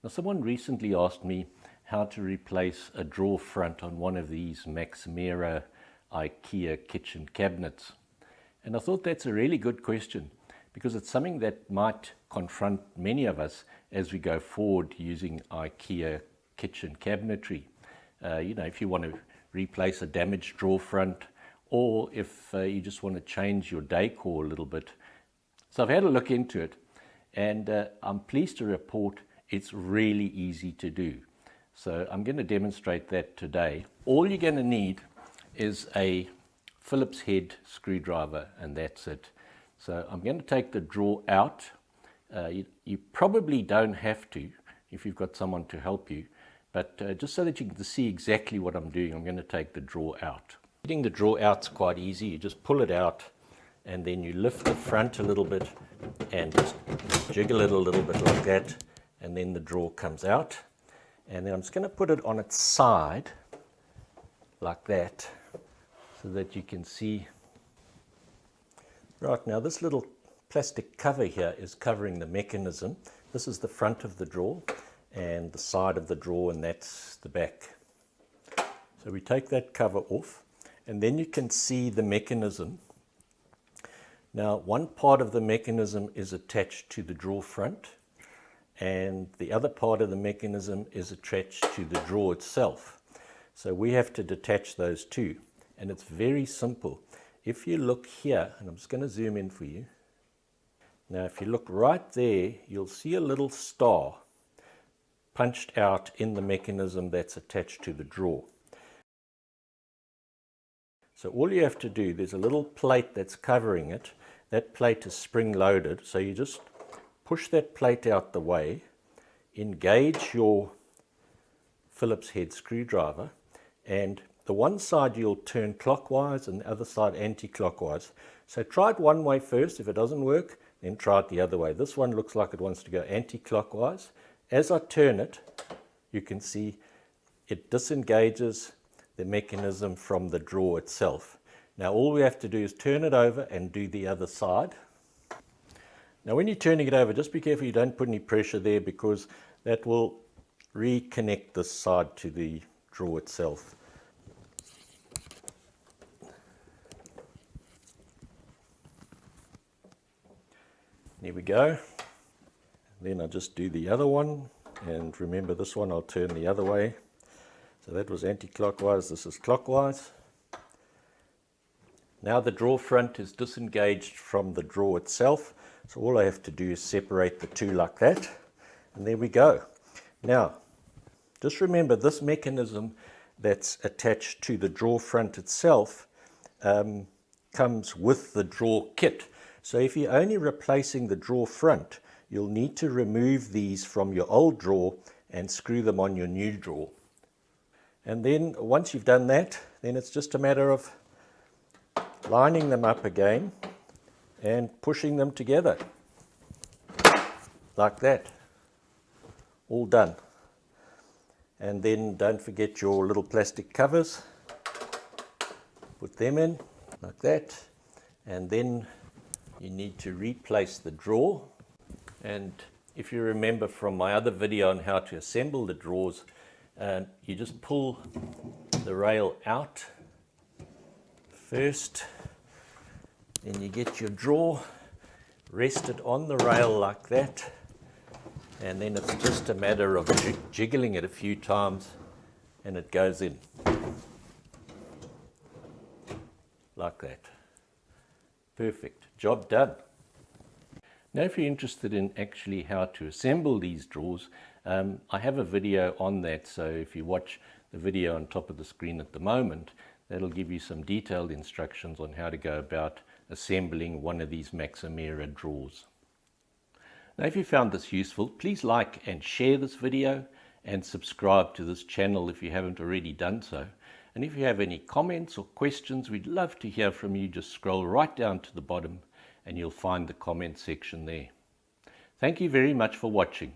Now, someone recently asked me how to replace a drawer front on one of these Maximera Ikea kitchen cabinets. And I thought that's a really good question because it's something that might confront many of us as we go forward using Ikea kitchen cabinetry. If you want to replace a damaged drawer front, or if you just want to change your decor a little bit. So I've had a look into it, and I'm pleased to report it's really easy to do. So I'm going to demonstrate that today. All you're going to need is a Phillips head screwdriver, and that's it. So I'm going to take the drawer out. You probably don't have to if you've got someone to help you, but just so that you can see exactly what I'm doing, I'm going to take the drawer out. Getting the drawer out's quite easy. You just pull it out and then you lift the front a little bit and just jiggle it a little bit like that, and then the drawer comes out. And then I'm just going to put it on its side like that so that you can see. Right, now this little plastic cover here is covering the mechanism. This is the front of the drawer and the side of the drawer, and that's the back. So we take that cover off, and then you can see the mechanism. Now, one part of the mechanism is attached to the drawer front, and the other part of the mechanism is attached to the drawer itself. So we have to detach those two, and it's very simple. If you look here, and I'm just going to zoom in for you. Now, if you look right there, you'll see a little star punched out in the mechanism that's attached to the drawer. So all you have to do, there's a little plate that's covering it. That plate is spring-loaded, so you just push that plate out the way, engage your Phillips head screwdriver, and the one side you'll turn clockwise and the other side anti-clockwise. So try it one way first. If it doesn't work, then try it the other way. This one looks like it wants to go anti-clockwise. As I turn it, you can see it disengages the mechanism from the drawer itself. Now all we have to do is turn it over and do the other side. Now when you're turning it over, just be careful you don't put any pressure there, because that will reconnect this side to the drawer itself. There we go. Then I just do the other one, and remember this one I'll turn the other way. So that was anti-clockwise, this is clockwise. Now the drawer front is disengaged from the drawer itself, so all I have to do is separate the two like that, and there we go. Now, just remember this mechanism that's attached to the drawer front itself comes with the drawer kit. So if you're only replacing the drawer front, you'll need to remove these from your old drawer and screw them on your new drawer. And then once you've done that, then it's just a matter of lining them up again and pushing them together like that. All done. And then don't forget your little plastic covers. Put them in like that. And then you need to replace the drawer. And if you remember from my other video on how to assemble the drawers, you just pull the rail out first, then you get your drawer, rest it on the rail like that, and then it's just a matter of jiggling it a few times and it goes in like that. Perfect, job done. Now if you're interested in actually how to assemble these drawers, I have a video on that, so if you watch the video on top of the screen at the moment, that'll give you some detailed instructions on how to go about assembling one of these Maximera drawers. Now if you found this useful, please like and share this video and subscribe to this channel if you haven't already done so. And if you have any comments or questions, we'd love to hear from you. Just scroll right down to the bottom and you'll find the comment section there. Thank you very much for watching.